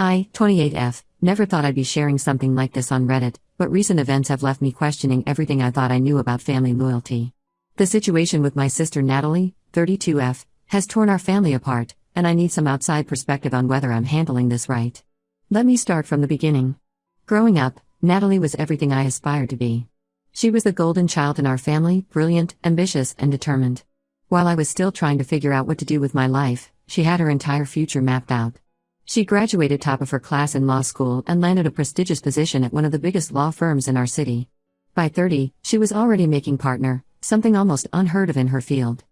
I, 28F, never thought I'd be sharing something like this on Reddit, but recent events have left me questioning everything I thought I knew about family loyalty. The situation with my sister Natalie, 32F, has torn our family apart, and I need some outside perspective on whether I'm handling this right. Let me start from the beginning. Growing up, Natalie was everything I aspired to be. She was the golden child in our family, brilliant, ambitious, and determined. While I was still trying to figure out what to do with my life, she had her entire future mapped out. She graduated top of her class in law school and landed a prestigious position at one of the biggest law firms in our city. By 30, she was already making partner, something almost unheard of in her field.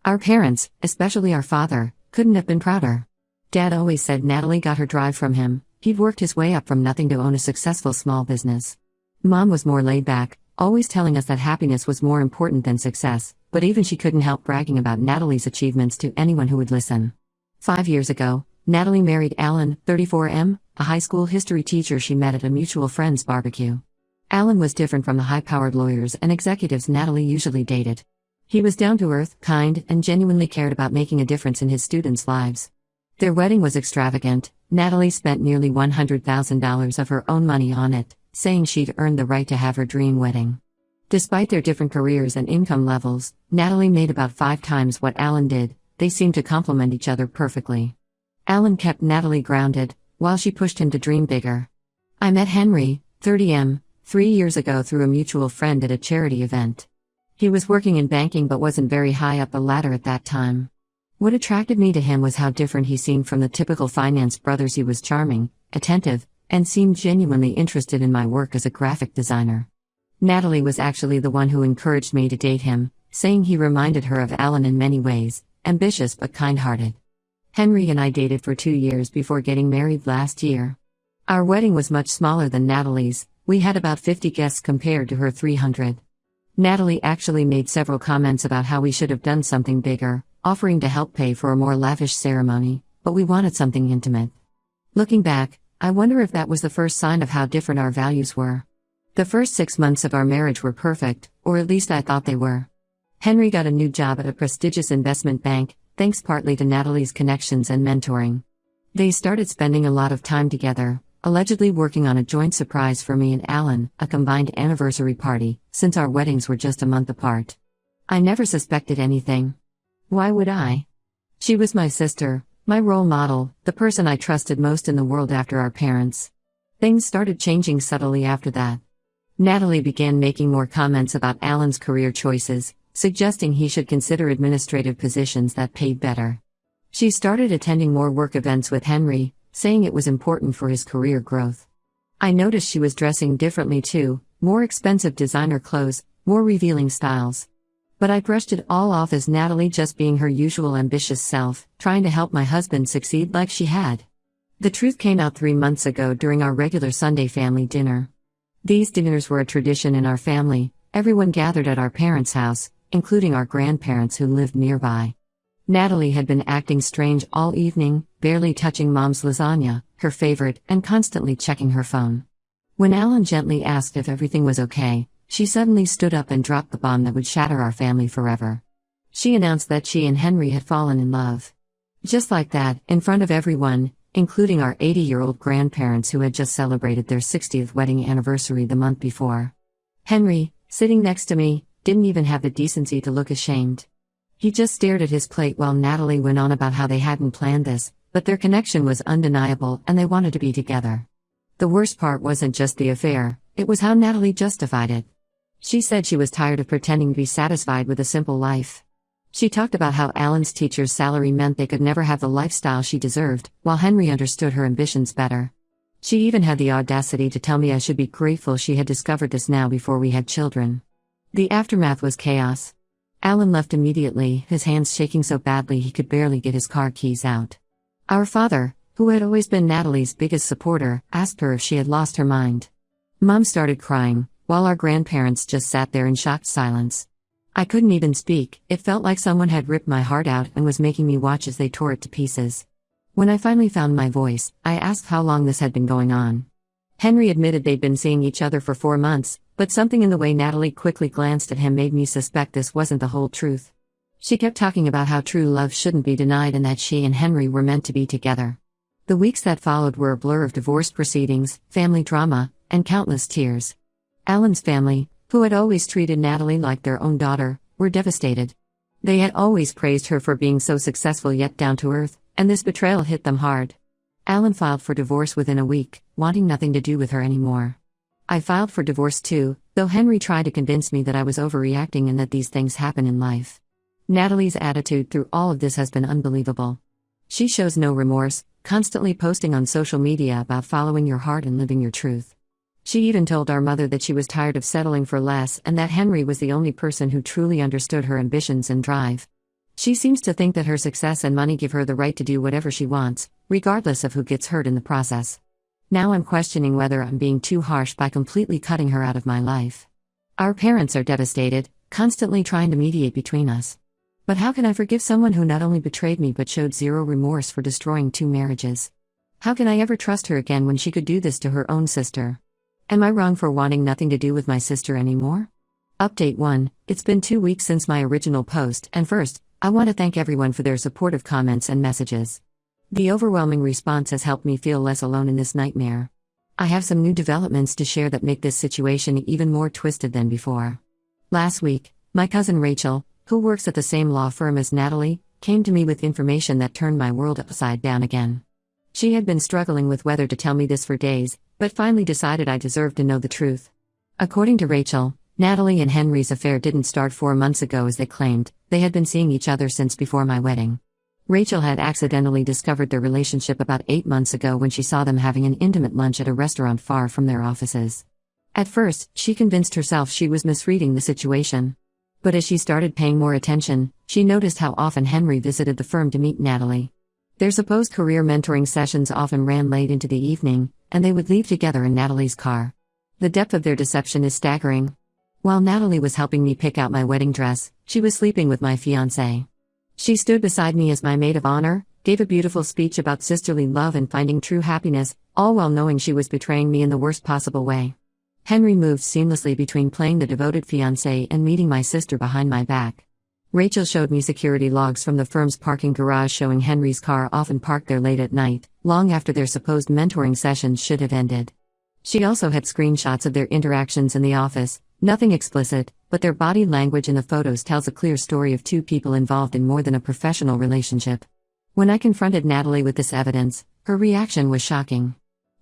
Our parents, especially our father, couldn't have been prouder. Dad always said Natalie got her drive from him. He'd worked his way up from nothing to own a successful small business. Mom was more laid back, always telling us that happiness was more important than success, but even she couldn't help bragging about Natalie's achievements to anyone who would listen. 5 years ago, Natalie married Alan, 34M, a high school history teacher she met at a mutual friend's barbecue. Alan was different from the high-powered lawyers and executives Natalie usually dated. He was down-to-earth, kind, and genuinely cared about making a difference in his students' lives. Their wedding was extravagant. Natalie spent nearly $100,000 of her own money on it, saying she'd earned the right to have her dream wedding. Despite their different careers and income levels, Natalie made about 5 times what Alan did. They seemed to complement each other perfectly. Alan kept Natalie grounded, while she pushed him to dream bigger. I met Henry, 30M, 3 years ago through a mutual friend at a charity event. He was working in banking but wasn't very high up the ladder at that time. What attracted me to him was how different he seemed from the typical finance brothers. He was charming, attentive, and seemed genuinely interested in my work as a graphic designer. Natalie was actually the one who encouraged me to date him, saying he reminded her of Alan in many ways, ambitious but kind-hearted. Henry and I dated for 2 years before getting married last year. Our wedding was much smaller than Natalie's. We had about 50 guests compared to her 300. Natalie actually made several comments about how we should have done something bigger, offering to help pay for a more lavish ceremony, but we wanted something intimate. Looking back, I wonder if that was the first sign of how different our values were. The first 6 months of our marriage were perfect, or at least I thought they were. Henry got a new job at a prestigious investment bank, thanks partly to Natalie's connections and mentoring. They started spending a lot of time together, allegedly working on a joint surprise for me and Alan, a combined anniversary party, since our weddings were just a month apart. I never suspected anything. Why would I? She was my sister, my role model, the person I trusted most in the world after our parents. Things started changing subtly after that. Natalie began making more comments about Alan's career choices, suggesting he should consider administrative positions that paid better. She started attending more work events with Henry, saying it was important for his career growth. I noticed she was dressing differently too, more expensive designer clothes, more revealing styles. But I brushed it all off as Natalie just being her usual ambitious self, trying to help my husband succeed like she had. The truth came out 3 months ago during our regular Sunday family dinner. These dinners were a tradition in our family. Everyone gathered at our parents' house, including our grandparents who lived nearby. Natalie had been acting strange all evening, barely touching Mom's lasagna, her favorite, and constantly checking her phone. When Alan gently asked if everything was okay, she suddenly stood up and dropped the bomb that would shatter our family forever. She announced that she and Henry had fallen in love. Just like that, in front of everyone, including our 80-year-old grandparents who had just celebrated their 60th wedding anniversary the month before. Henry, sitting next to me, didn't even have the decency to look ashamed. He just stared at his plate while Natalie went on about how they hadn't planned this, but their connection was undeniable and they wanted to be together. The worst part wasn't just the affair, it was how Natalie justified it. She said she was tired of pretending to be satisfied with a simple life. She talked about how Alan's teacher's salary meant they could never have the lifestyle she deserved, while Henry understood her ambitions better. She even had the audacity to tell me I should be grateful she had discovered this now before we had children. The aftermath was chaos. Alan left immediately, his hands shaking so badly he could barely get his car keys out. Our father, who had always been Natalie's biggest supporter, asked her if she had lost her mind. Mom started crying, while our grandparents just sat there in shocked silence. I couldn't even speak. It felt like someone had ripped my heart out and was making me watch as they tore it to pieces. When I finally found my voice, I asked how long this had been going on. Henry admitted they'd been seeing each other for 4 months, but something in the way Natalie quickly glanced at him made me suspect this wasn't the whole truth. She kept talking about how true love shouldn't be denied and that she and Henry were meant to be together. The weeks that followed were a blur of divorce proceedings, family drama, and countless tears. Alan's family, who had always treated Natalie like their own daughter, were devastated. They had always praised her for being so successful yet down to earth, and this betrayal hit them hard. Alan filed for divorce within a week, wanting nothing to do with her anymore. I filed for divorce too, though Henry tried to convince me that I was overreacting and that these things happen in life. Natalie's attitude through all of this has been unbelievable. She shows no remorse, constantly posting on social media about following your heart and living your truth. She even told our mother that she was tired of settling for less and that Henry was the only person who truly understood her ambitions and drive. She seems to think that her success and money give her the right to do whatever she wants, regardless of who gets hurt in the process. Now I'm questioning whether I'm being too harsh by completely cutting her out of my life. Our parents are devastated, constantly trying to mediate between us. But how can I forgive someone who not only betrayed me but showed zero remorse for destroying 2 marriages? How can I ever trust her again when she could do this to her own sister? Am I wrong for wanting nothing to do with my sister anymore? Update 1. It's been 2 weeks since my original post, and first, I want to thank everyone for their supportive comments and messages. The overwhelming response has helped me feel less alone in this nightmare. I have some new developments to share that make this situation even more twisted than before. Last week, my cousin Rachel, who works at the same law firm as Natalie, came to me with information that turned my world upside down again. She had been struggling with whether to tell me this for days, but finally decided I deserved to know the truth. According to Rachel, Natalie and Henry's affair didn't start 4 months ago as they claimed. They had been seeing each other since before my wedding. Rachel had accidentally discovered their relationship about 8 months ago when she saw them having an intimate lunch at a restaurant far from their offices. At first, she convinced herself she was misreading the situation. But as she started paying more attention, she noticed how often Henry visited the firm to meet Natalie. Their supposed career mentoring sessions often ran late into the evening, and they would leave together in Natalie's car. The depth of their deception is staggering. While Natalie was helping me pick out my wedding dress, she was sleeping with my fiancé. She stood beside me as my maid of honor, gave a beautiful speech about sisterly love and finding true happiness, all while knowing she was betraying me in the worst possible way. Henry moved seamlessly between playing the devoted fiancé and meeting my sister behind my back. Rachel showed me security logs from the firm's parking garage showing Henry's car often parked there late at night, long after their supposed mentoring sessions should have ended. She also had screenshots of their interactions in the office, nothing explicit, but their body language in the photos tells a clear story of 2 people involved in more than a professional relationship. When I confronted Natalie with this evidence, her reaction was shocking.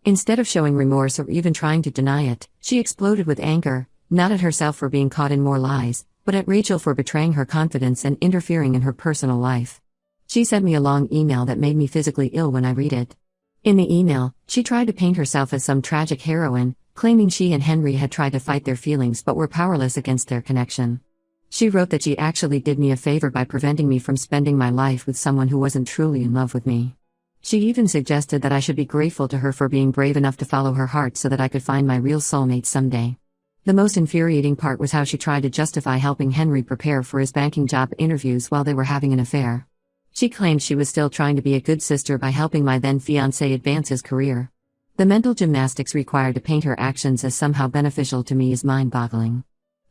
Instead of showing remorse or even trying to deny it, she exploded with anger, not at herself for being caught in more lies, but at Rachel for betraying her confidence and interfering in her personal life. She sent me a long email that made me physically ill when I read it. In the email, she tried to paint herself as some tragic heroine, claiming she and Henry had tried to fight their feelings but were powerless against their connection. She wrote that she actually did me a favor by preventing me from spending my life with someone who wasn't truly in love with me. She even suggested that I should be grateful to her for being brave enough to follow her heart so that I could find my real soulmate someday. The most infuriating part was how she tried to justify helping Henry prepare for his banking job interviews while they were having an affair. She claimed she was still trying to be a good sister by helping my then-fiancé advance his career. The mental gymnastics required to paint her actions as somehow beneficial to me is mind-boggling.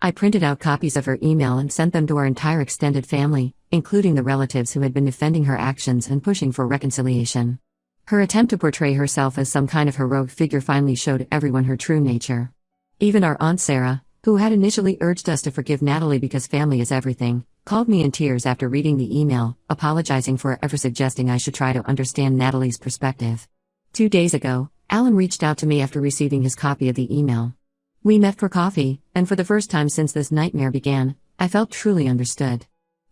I printed out copies of her email and sent them to our entire extended family, including the relatives who had been defending her actions and pushing for reconciliation. Her attempt to portray herself as some kind of heroic figure finally showed everyone her true nature. Even our Aunt Sarah, who had initially urged us to forgive Natalie because family is everything, called me in tears after reading the email, apologizing for ever suggesting I should try to understand Natalie's perspective. 2 days ago, Alan reached out to me after receiving his copy of the email. We met for coffee, and for the first time since this nightmare began, I felt truly understood.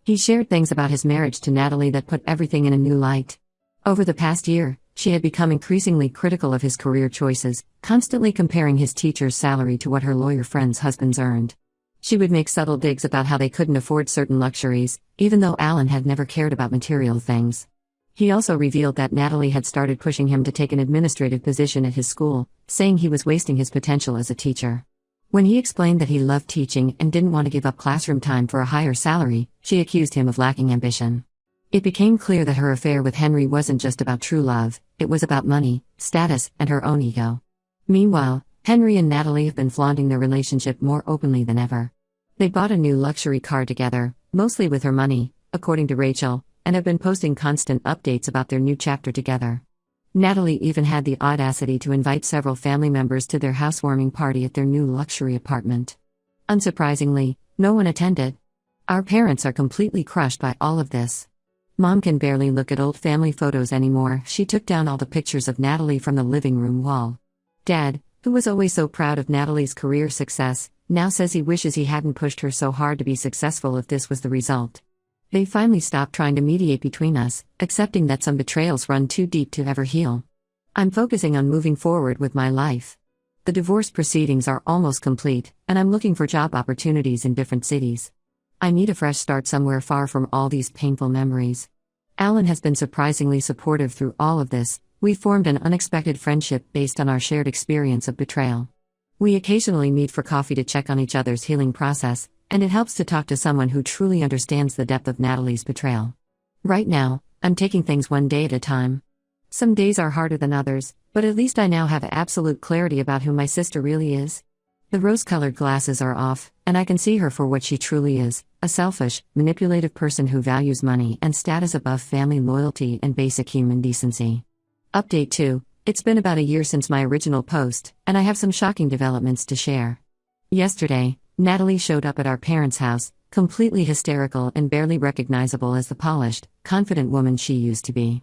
He shared things about his marriage to Natalie that put everything in a new light. Over the past year, she had become increasingly critical of his career choices, constantly comparing his teacher's salary to what her lawyer friends' husbands earned. She would make subtle digs about how they couldn't afford certain luxuries, even though Alan had never cared about material things. He also revealed that Natalie had started pushing him to take an administrative position at his school, saying he was wasting his potential as a teacher. When he explained that he loved teaching and didn't want to give up classroom time for a higher salary, she accused him of lacking ambition. It became clear that her affair with Henry wasn't just about true love, it was about money, status, and her own ego. Meanwhile, Henry and Natalie have been flaunting their relationship more openly than ever. They bought a new luxury car together, mostly with her money, according to Rachel, and have been posting constant updates about their new chapter together. Natalie even had the audacity to invite several family members to their housewarming party at their new luxury apartment. Unsurprisingly, no one attended. Our parents are completely crushed by all of this. Mom can barely look at old family photos anymore. She took down all the pictures of Natalie from the living room wall. Dad, who was always so proud of Natalie's career success, now says he wishes he hadn't pushed her so hard to be successful if this was the result. They finally stopped trying to mediate between us, accepting that some betrayals run too deep to ever heal. I'm focusing on moving forward with my life. The divorce proceedings are almost complete, and I'm looking for job opportunities in different cities. I need a fresh start somewhere far from all these painful memories. Alan has been surprisingly supportive through all of this. We formed an unexpected friendship based on our shared experience of betrayal. We occasionally meet for coffee to check on each other's healing process, and it helps to talk to someone who truly understands the depth of Natalie's betrayal. Right now, I'm taking things one day at a time. Some days are harder than others, but at least I now have absolute clarity about who my sister really is. The rose-colored glasses are off, and I can see her for what she truly is, a selfish, manipulative person who values money and status above family loyalty and basic human decency. Update 2. It's been about a year since my original post, and I have some shocking developments to share. Yesterday, Natalie showed up at our parents' house, completely hysterical and barely recognizable as the polished, confident woman she used to be.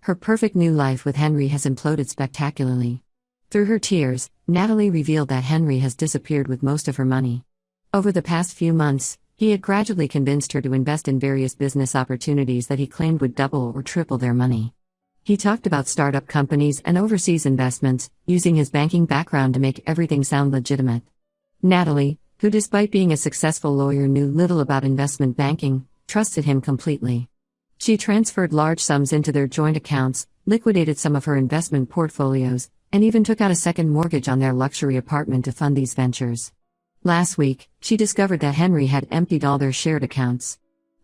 Her perfect new life with Henry has imploded spectacularly. Through her tears, Natalie revealed that Henry has disappeared with most of her money. Over the past few months, he had gradually convinced her to invest in various business opportunities that he claimed would double or triple their money. He talked about startup companies and overseas investments, using his banking background to make everything sound legitimate. Natalie, who despite being a successful lawyer knew little about investment banking, trusted him completely. She transferred large sums into their joint accounts, liquidated some of her investment portfolios, and even took out a second mortgage on their luxury apartment to fund these ventures. Last week, she discovered that Henry had emptied all their shared accounts.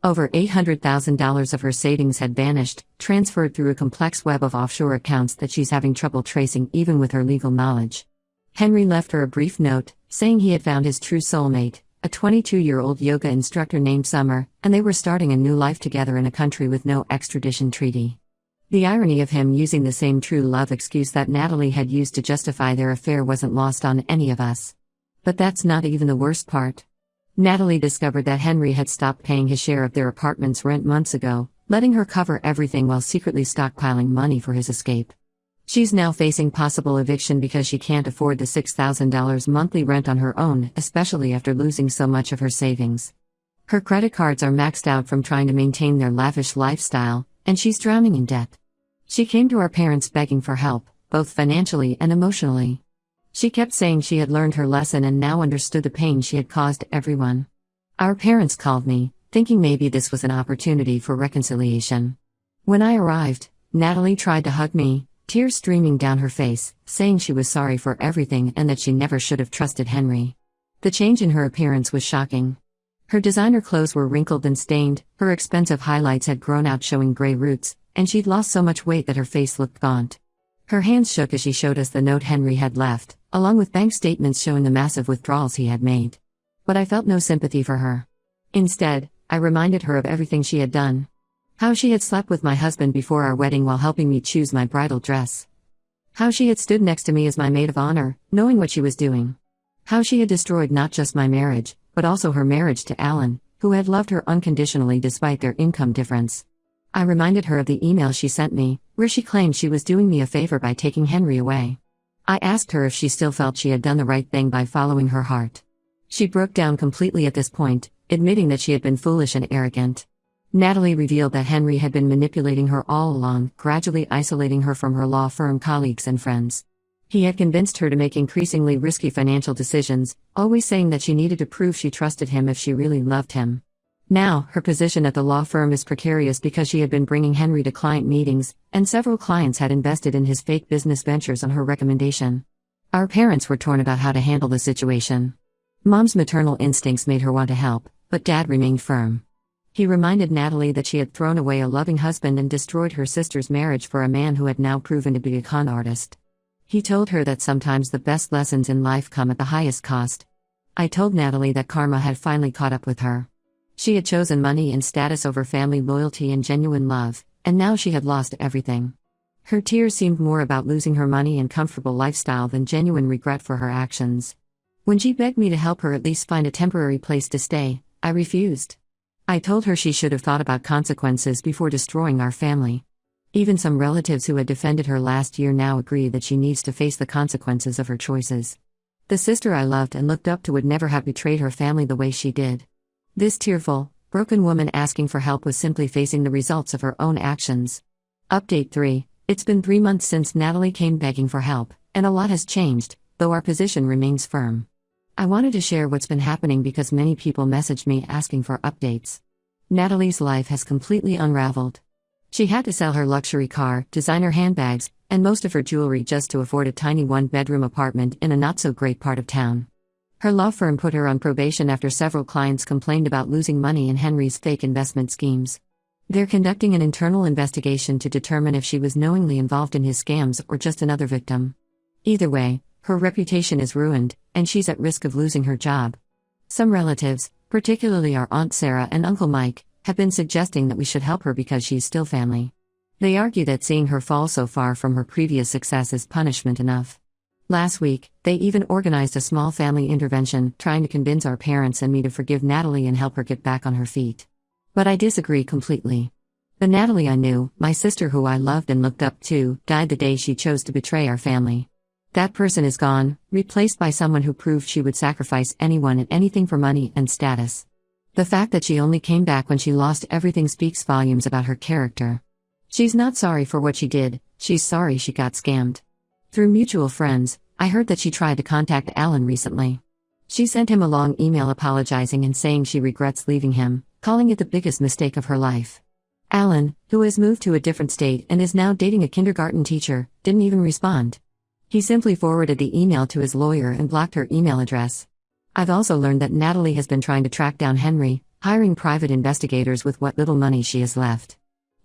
Over $800,000 of her savings had vanished, transferred through a complex web of offshore accounts that she's having trouble tracing even with her legal knowledge. Henry left her a brief note, saying he had found his true soulmate, a 22-year-old yoga instructor named Summer, and they were starting a new life together in a country with no extradition treaty. The irony of him using the same true love excuse that Natalie had used to justify their affair wasn't lost on any of us. But that's not even the worst part. Natalie discovered that Henry had stopped paying his share of their apartment's rent months ago, letting her cover everything while secretly stockpiling money for his escape. She's now facing possible eviction because she can't afford the $6,000 monthly rent on her own, especially after losing so much of her savings. Her credit cards are maxed out from trying to maintain their lavish lifestyle, and she's drowning in debt. She came to our parents begging for help, both financially and emotionally. She kept saying she had learned her lesson and now understood the pain she had caused everyone. Our parents called me, thinking maybe this was an opportunity for reconciliation. When I arrived, Natalie tried to hug me, tears streaming down her face, saying she was sorry for everything and that she never should have trusted Henry. The change in her appearance was shocking. Her designer clothes were wrinkled and stained, her expensive highlights had grown out showing gray roots, and she'd lost so much weight that her face looked gaunt. Her hands shook as she showed us the note Henry had left, along with bank statements showing the massive withdrawals he had made. But I felt no sympathy for her. Instead, I reminded her of everything she had done. How she had slept with my husband before our wedding while helping me choose my bridal dress. How she had stood next to me as my maid of honor, knowing what she was doing. How she had destroyed not just my marriage, but also her marriage to Alan, who had loved her unconditionally despite their income difference. I reminded her of the email she sent me, where she claimed she was doing me a favor by taking Henry away. I asked her if she still felt she had done the right thing by following her heart. She broke down completely at this point, admitting that she had been foolish and arrogant. Natalie revealed that Henry had been manipulating her all along, gradually isolating her from her law firm colleagues and friends. He had convinced her to make increasingly risky financial decisions, always saying that she needed to prove she trusted him if she really loved him. Now, her position at the law firm is precarious because she had been bringing Henry to client meetings, and several clients had invested in his fake business ventures on her recommendation. Our parents were torn about how to handle the situation. Mom's maternal instincts made her want to help, but Dad remained firm. He reminded Natalie that she had thrown away a loving husband and destroyed her sister's marriage for a man who had now proven to be a con artist. He told her that sometimes the best lessons in life come at the highest cost. I told Natalie that karma had finally caught up with her. She had chosen money and status over family loyalty and genuine love, and now she had lost everything. Her tears seemed more about losing her money and comfortable lifestyle than genuine regret for her actions. When she begged me to help her at least find a temporary place to stay, I refused. I told her she should have thought about consequences before destroying our family. Even some relatives who had defended her last year now agree that she needs to face the consequences of her choices. The sister I loved and looked up to would never have betrayed her family the way she did. This tearful, broken woman asking for help was simply facing the results of her own actions. Update 3. It's been 3 months since Natalie came begging for help, and a lot has changed, though our position remains firm. I wanted to share what's been happening because many people messaged me asking for updates. Natalie's life has completely unraveled. She had to sell her luxury car, designer handbags, and most of her jewelry just to afford a tiny one-bedroom apartment in a not-so-great part of town. Her law firm put her on probation after several clients complained about losing money in Henry's fake investment schemes. They're conducting an internal investigation to determine if she was knowingly involved in his scams or just another victim. Either way, her reputation is ruined, and she's at risk of losing her job. Some relatives, particularly our Aunt Sarah and Uncle Mike, have been suggesting that we should help her because she's still family. They argue that seeing her fall so far from her previous success is punishment enough. Last week, they even organized a small family intervention, trying to convince our parents and me to forgive Natalie and help her get back on her feet. But I disagree completely. The Natalie I knew, my sister who I loved and looked up to, died the day she chose to betray our family. That person is gone, replaced by someone who proved she would sacrifice anyone and anything for money and status. The fact that she only came back when she lost everything speaks volumes about her character. She's not sorry for what she did, she's sorry she got scammed. Through mutual friends, I heard that she tried to contact Alan recently. She sent him a long email apologizing and saying she regrets leaving him, calling it the biggest mistake of her life. Alan, who has moved to a different state and is now dating a kindergarten teacher, didn't even respond. He simply forwarded the email to his lawyer and blocked her email address. I've also learned that Natalie has been trying to track down Henry, hiring private investigators with what little money she has left.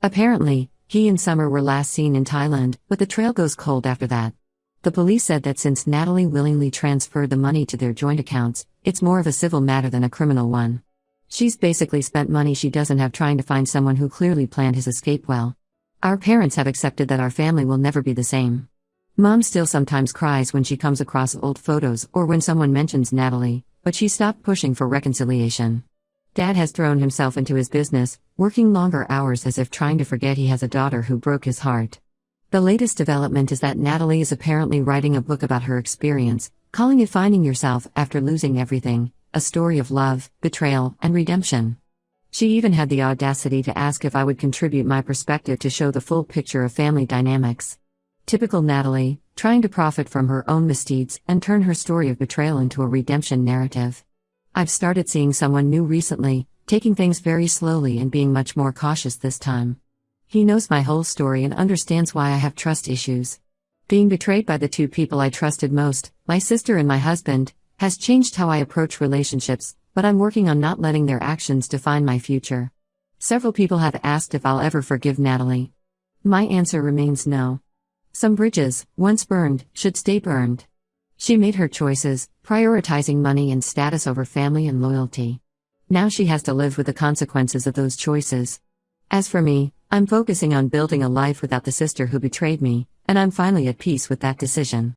Apparently, he and Summer were last seen in Thailand, but the trail goes cold after that. The police said that since Natalie willingly transferred the money to their joint accounts, it's more of a civil matter than a criminal one. She's basically spent money she doesn't have trying to find someone who clearly planned his escape well. Our parents have accepted that our family will never be the same. Mom still sometimes cries when she comes across old photos or when someone mentions Natalie, but she stopped pushing for reconciliation. Dad has thrown himself into his business, working longer hours as if trying to forget he has a daughter who broke his heart. The latest development is that Natalie is apparently writing a book about her experience, calling it Finding Yourself After Losing Everything, a story of love, betrayal, and redemption. She even had the audacity to ask if I would contribute my perspective to show the full picture of family dynamics. Typical Natalie, trying to profit from her own misdeeds and turn her story of betrayal into a redemption narrative. I've started seeing someone new recently, taking things very slowly and being much more cautious this time. He knows my whole story and understands why I have trust issues. Being betrayed by the two people I trusted most, my sister and my husband, has changed how I approach relationships, but I'm working on not letting their actions define my future. Several people have asked if I'll ever forgive Natalie. My answer remains no. Some bridges, once burned, should stay burned. She made her choices, prioritizing money and status over family and loyalty. Now she has to live with the consequences of those choices. As for me, I'm focusing on building a life without the sister who betrayed me, and I'm finally at peace with that decision.